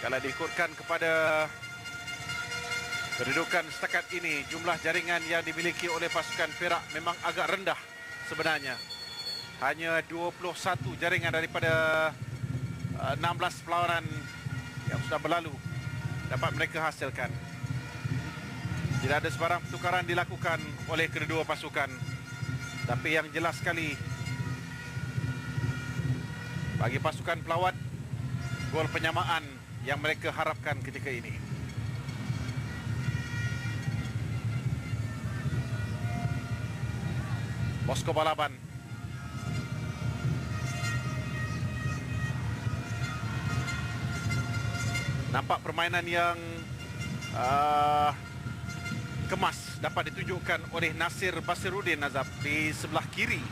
Kalau diikutkan kepada kedudukan setakat ini, jumlah jaringan yang dimiliki oleh pasukan Perak memang agak rendah sebenarnya. Hanya 21 jaringan daripada 16 perlawanan yang sudah berlalu dapat mereka hasilkan. Tidak ada sebarang pertukaran dilakukan oleh kedua pasukan. Tapi yang jelas sekali, bagi pasukan pelawat, gol penyamaan yang mereka harapkan ketika ini. Bosco Balaban. Nampak permainan yang kemas dapat ditunjukkan oleh Nasir Basiruddin Nazab di sebelah kiri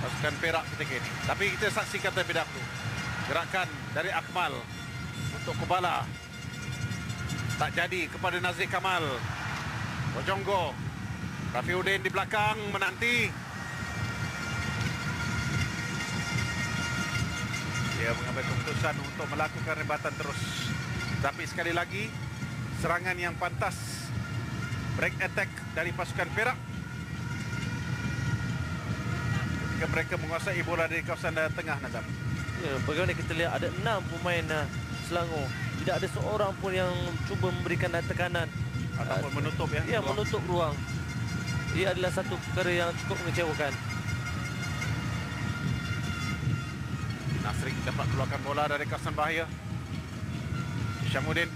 pasukan Perak ketika ini. Tapi kita saksikan terlebih dahulu gerakan dari Akmal untuk Kubala. Tak jadi kepada Nazri Kamal. Bojonggo. Rafiuddin di belakang menanti. Dia mengambil keputusan untuk melakukan rebatan terus. Tapi sekali lagi, serangan yang pantas, break attack dari pasukan Perak ketika mereka menguasai bola dari kawasan tengah, Nazam. Ya, bagaimana kita lihat ada 6 pemain Selangor. Tidak ada seorang pun yang cuba memberikan tekanan ataupun menutup ya, menutup ruang. Ia adalah satu perkara yang cukup mengecewakan. Nasrik dapat keluarkan bola dari kawasan bahaya. Syamuddin.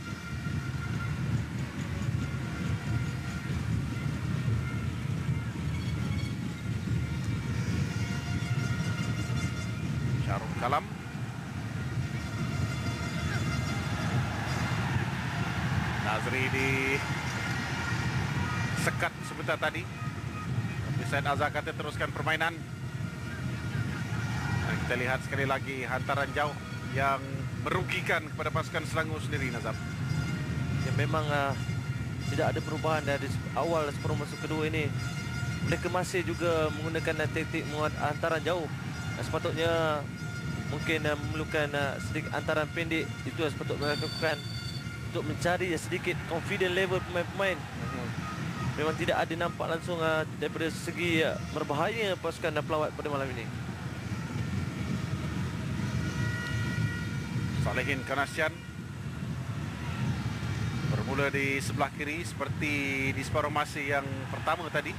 Syarul Kalam. Nazri disekat sebentar tadi. Tapi Said Azhar kata teruskan permainan. Dan kita lihat sekali lagi hantaran jauh yang merugikan kepada pasukan Selangor sendiri, Nazam. Ya, memang tidak ada perubahan dari awal separuh masa kedua ini. Mereka masih juga menggunakan taktik hantaran jauh. Sepatutnya mungkin memerlukan sedikit hantaran pendek. Itu yang sepatutnya dilakukan untuk mencari sedikit confident level pemain-pemain. Memang tidak ada nampak langsung daripada segi berbahaya pasukan pelawat pada malam ini. Salehin Kanasyan bermula di sebelah kiri seperti di separuh masa yang pertama tadi.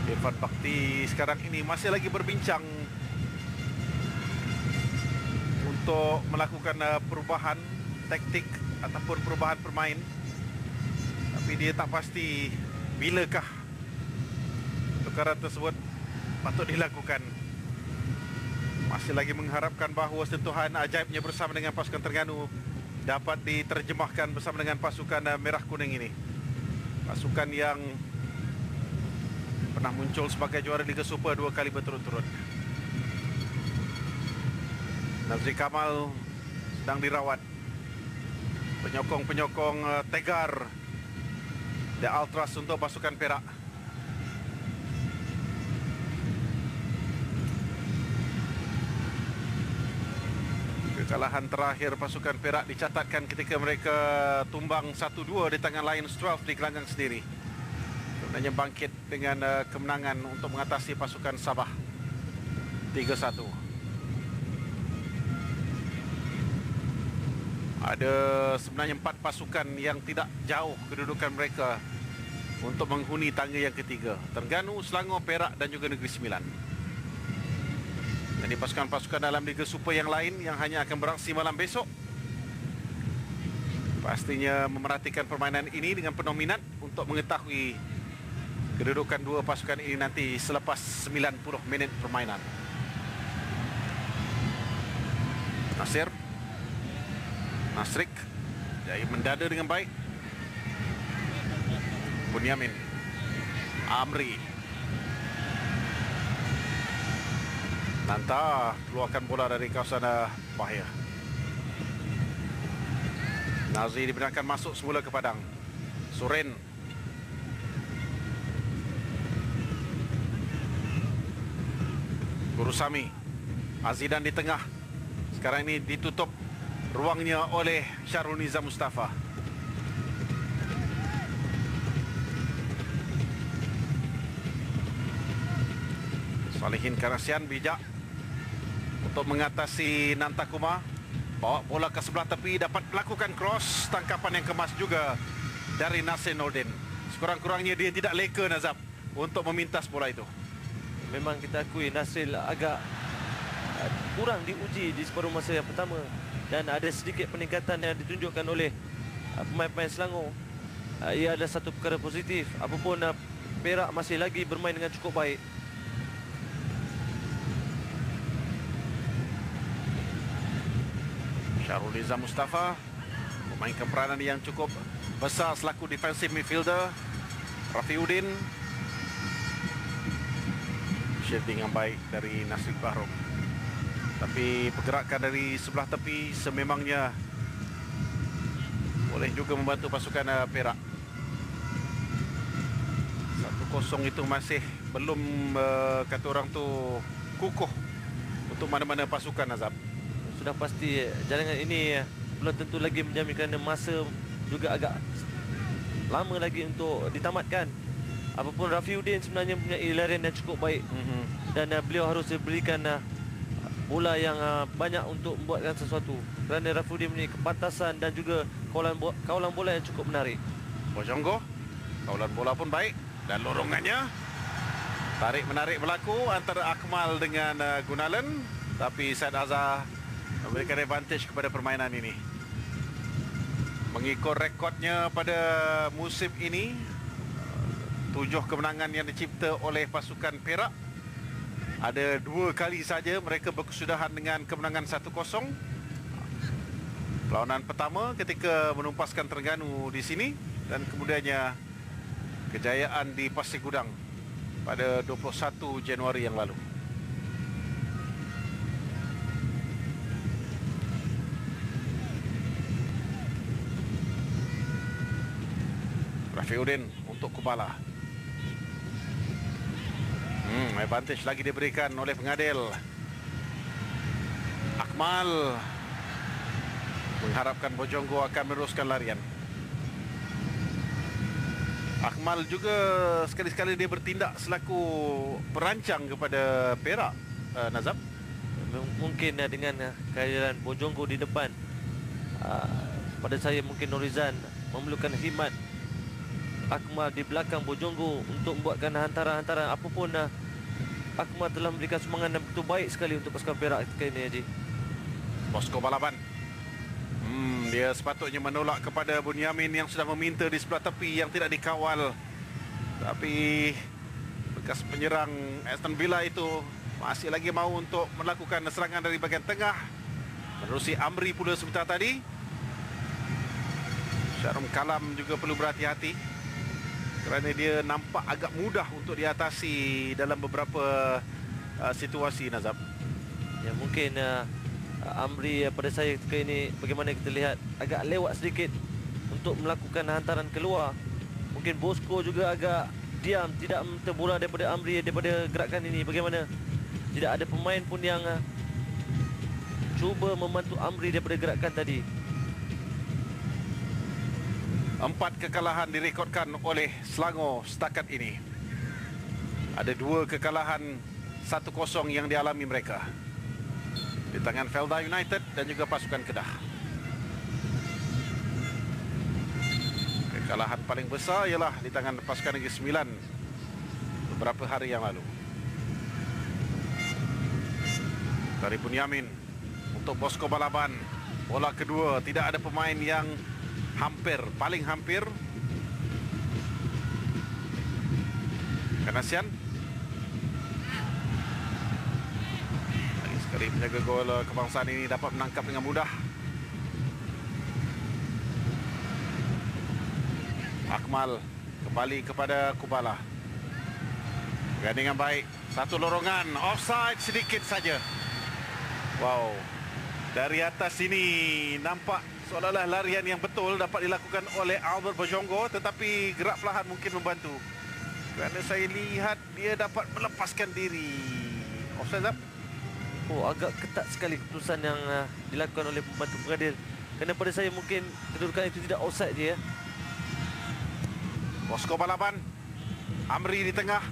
Irfan Bakti sekarang ini masih lagi berbincang untuk melakukan perubahan taktik ataupun perubahan permain, tapi dia tak pasti bilakah pertukaran tersebut patut dilakukan. Masih lagi mengharapkan bahawa sentuhan ajaibnya bersama dengan pasukan Terengganu dapat diterjemahkan bersama dengan pasukan Merah Kuning ini, pasukan yang pernah muncul sebagai juara Liga Super 2 kali berturut-turut. Nazri Kamal sedang dirawat. Penyokong-penyokong tegar The Ultras untuk pasukan Perak. Kekalahan terakhir pasukan Perak dicatatkan ketika mereka tumbang 1-2 di tangan Lions 12 di gelanggang sendiri. Sebenarnya bangkit dengan kemenangan untuk mengatasi pasukan Sabah 3-1. Ada sebenarnya 4 pasukan yang tidak jauh kedudukan mereka untuk menghuni tangga yang ketiga. Terengganu, Selangor, Perak dan juga Negeri Sembilan. Jadi pasukan-pasukan dalam Liga Super yang lain yang hanya akan beraksi malam besok pastinya memerhatikan permainan ini dengan penuh minat untuk mengetahui kedudukan dua pasukan ini nanti selepas 90 minit permainan. Nasrik jadi mendada dengan baik. Bunyamin Amri Nanta keluarkan bola dari kawasan bahaya. Nazri dibenarkan masuk semula ke padang. Surin. Gurusami. Azidan di tengah. Sekarang ini ditutup ruangnya oleh Syahrul Nizam Mustafa. Salihin Karasian bijak untuk mengatasi Nantakuma. Bawa bola ke sebelah tepi, dapat melakukan cross. Tangkapan yang kemas juga dari Nasir Nordin. Sekurang-kurangnya dia tidak leka, Nazab, untuk memintas bola itu. Memang kita akui Nasir agak kurang diuji di separuh masa yang pertama. Dan ada sedikit peningkatan yang ditunjukkan oleh pemain-pemain Selangor. Ia adalah satu perkara positif. Apapun Perak masih lagi bermain dengan cukup baik. Syahrul Nizam Mustafa memainkan peranan yang cukup besar selaku defensive midfielder. Rafiuddin, shifting yang baik dari Nasir Bahrom. Tapi pergerakan dari sebelah tepi sememangnya boleh juga membantu pasukan Perak. 1-0 itu masih belum kata orang tu kukuh untuk mana-mana pasukan, Azab. Sudah pasti jalangan ini belum tentu lagi menjaminkan masa juga agak lama lagi untuk ditamatkan. Apapun Rafiuddin sebenarnya punya larian yang cukup baik. Dan beliau harus diberikan bola yang banyak untuk membuatkan sesuatu. Kerana Rafiuddin mempunyai kepantasan dan juga kawalan bola yang cukup menarik. Bojonggo, kawalan bola pun baik. Dan lorongannya tarik-menarik berlaku antara Akmal dengan Gunalan. Tapi Syed Azhar memberikan advantage kepada permainan ini. Mengikut rekodnya pada musim ini, 7 kemenangan yang dicipta oleh pasukan Perak, ada 2 kali saja mereka berkesudahan dengan kemenangan 1-0. Perlawanan pertama ketika menumpaskan Terengganu di sini, dan kemudiannya kejayaan di Pasir Gudang pada 21 Januari yang lalu. Rafiuddin untuk Kubala. Advantage lagi diberikan oleh pengadil. Akmal mengharapkan Bojonggo akan meneruskan larian. Akmal juga sekali-sekali dia bertindak selaku perancang kepada Perak, Nazab. Mungkin dengan kehadiran Bojonggo di depan, pada saya mungkin Norizan memerlukan khidmat Akmal di belakang Bojonggo untuk membuatkan hantaran-hantaran. Apapun Akmal telah memberikan sumbangan yang begitu baik sekali untuk pasukan Perak ketika ini, Haji. Bosco Balaban, dia sepatutnya menolak kepada Bunyamin yang sudah meminta di sebelah tepi yang tidak dikawal. Tapi bekas penyerang Aston Villa itu masih lagi mahu untuk melakukan serangan dari bahagian tengah, menerusi Amri pula sebentar tadi. Syarum Kalam juga perlu berhati-hati kerana dia nampak agak mudah untuk diatasi dalam beberapa situasi, Nazab. Ya, mungkin Amri pada saya ketika ini, bagaimana kita lihat, agak lewat sedikit untuk melakukan hantaran keluar. Mungkin Bosco juga agak diam, tidak terbola daripada Amri daripada gerakan ini. Bagaimana tidak ada pemain pun yang cuba membantu Amri daripada gerakan tadi. 4 kekalahan direkodkan oleh Selangor setakat ini. Ada 2 kekalahan 1-0 yang dialami mereka di tangan Felda United dan juga pasukan Kedah. Kekalahan paling besar ialah di tangan pasukan Negeri Sembilan beberapa hari yang lalu. Dari Bunyamin untuk Bosco Balaban. Bola kedua, tidak ada pemain yang paling hampir. Kanasian lagi sekali penjaga gol kebangsaan ini dapat menangkap dengan mudah. Akmal kembali kepada Kubala. Gandingan baik, satu lorongan, offside sedikit saja. Wow, dari atas ini nampak Seolah-olah larian yang betul dapat dilakukan oleh Albert Bojonggo, tetapi gerak perlahan mungkin membantu. Kerana saya lihat dia dapat melepaskan diri. Offside, Zab? Oh, agak ketat sekali keputusan yang dilakukan oleh pembantu pengadil. Kerana pada saya mungkin kedudukan itu tidak offside je ya. Posko balapan. Amri di tengah.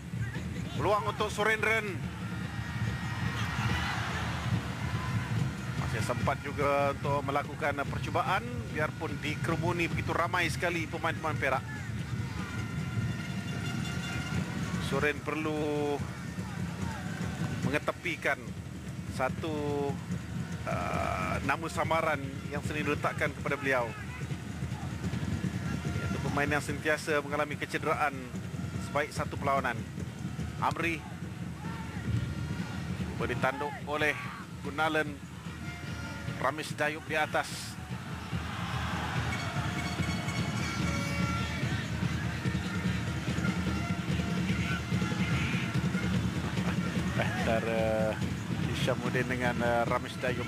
Peluang untuk Surendran. Masih sempat juga untuk melakukan percubaan, biarpun dikerumuni begitu ramai sekali pemain-pemain Perak. Suren perlu mengetepikan satu nama samaran yang sering diletakkan kepada beliau. Iaitu pemain yang sentiasa mengalami kecederaan sebaik satu perlawanan. Amri ditanduk oleh Gunalan. Ramis Dayub di atas. Antara Hishamuddin dengan Ramis Dayub.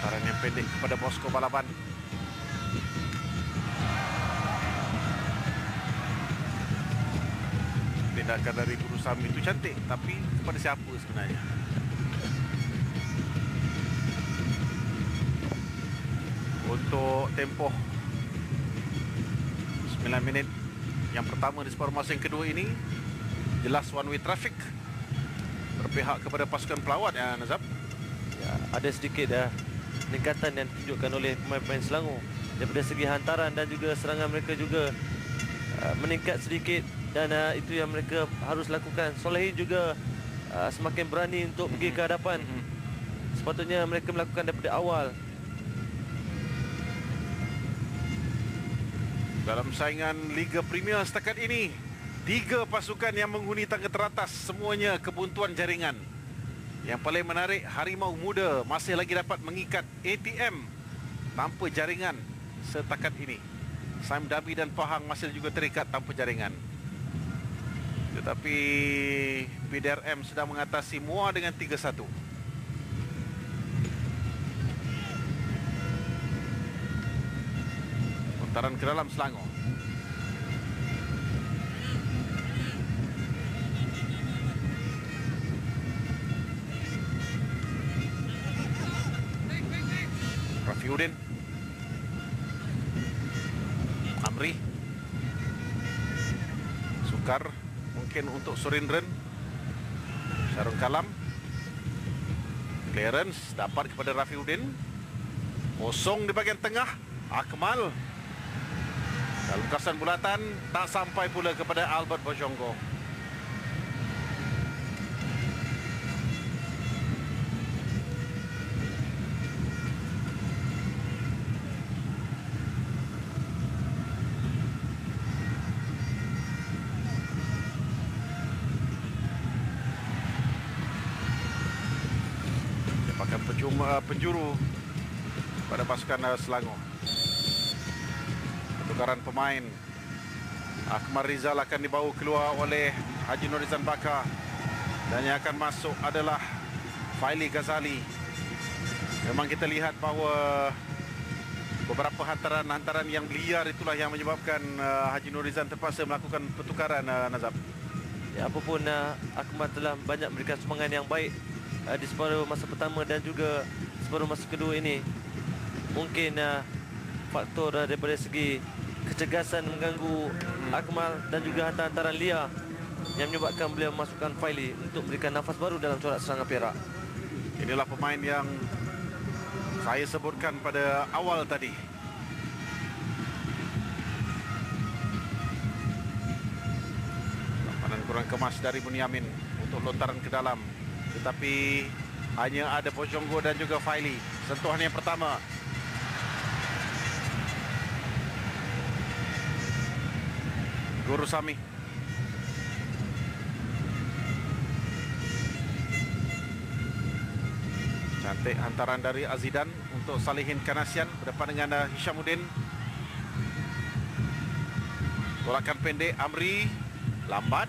Taran yang pendek kepada Posko balapan. Tindakan dari Guru Sami itu cantik, tapi kepada siapa sebenarnya? Untuk tempoh 9 minit yang pertama di separuh masa yang kedua ini, jelas one way traffic berpihak kepada pasukan pelawat ya, Nazab. Ya, ada sedikit peningkatan yang ditunjukkan oleh pemain-pemain Selangor. Daripada segi hantaran dan juga serangan mereka juga meningkat sedikit, dan itu yang mereka harus lakukan. Solehin juga semakin berani untuk pergi ke hadapan. Sepatutnya mereka melakukan daripada awal. Dalam saingan Liga Premier setakat ini, 3 pasukan yang menghuni tangga teratas, semuanya kebuntuan jaringan. Yang paling menarik, Harimau Muda masih lagi dapat mengikat ATM tanpa jaringan setakat ini. Saim Dabi dan Pahang masih juga terikat tanpa jaringan. Tetapi PDRM sedang mengatasi Muar dengan 3-1. Putaran ke dalam Selangor. Rafiuddin. Amri. Sukar mungkin untuk Surendran. Syarul Kalam. Clearance dapat kepada Rafiuddin. Kosong di bahagian tengah. Akmal. Lukasan bulatan tak sampai pula kepada Albert Bojonggo. Jebakan penjuru pada pasukan Selangor. Pertukaran pemain. Akmal Rizal akan dibawa keluar oleh Haji Norizan Bakar, dan yang akan masuk adalah Faili Ghazali. Memang kita lihat bahawa beberapa hantaran yang liar itulah yang menyebabkan Haji Norizan terpaksa melakukan pertukaran, Nazab. Ya, apapun Akmal telah banyak memberikan semangat yang baik di separuh masa pertama dan juga separuh masa kedua ini. Mungkin faktor daripada segi kecergasan mengganggu Akmal dan juga hantaran liar yang menyebabkan beliau memasukkan Faili untuk memberikan nafas baru dalam corak serangan Perak. Inilah pemain yang saya sebutkan pada awal tadi. Lampanan kurang kemas dari Bunyamin untuk lontaran ke dalam, tetapi hanya ada Bojonggo dan juga Faili. Sentuhan yang pertama. Guru Sami. Cantik hantaran dari Azidan untuk Salihin Kanasian berdepan dengan Hishamuddin. Tolakan pendek Amri, lambat.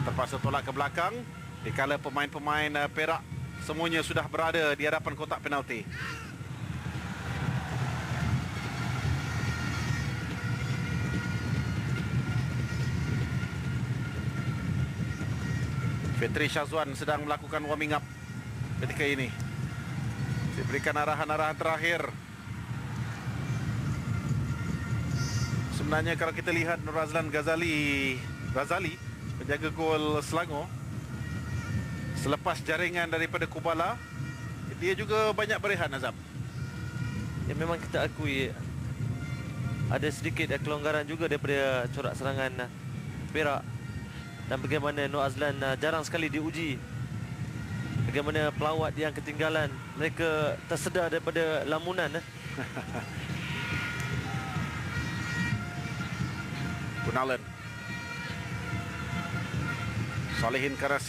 Terpaksa tolak ke belakang. Dikala pemain-pemain Perak semuanya sudah berada di hadapan kotak penalti. Fitri Syazwan sedang melakukan warming up ketika ini. Diberikan arahan-arahan terakhir. Sebenarnya kalau kita lihat Nur Azlan Razali, penjaga gol Selangor, selepas jaringan daripada Kubala, dia juga banyak berehat, Azam. Ya, memang kita akui ada sedikit kelonggaran juga daripada corak serangan Perak. Dan bagaimana Nur Azlan jarang sekali diuji. Bagaimana pelawat yang ketinggalan, mereka tersedar daripada lamunan. Gunalan. Salihin Karasya.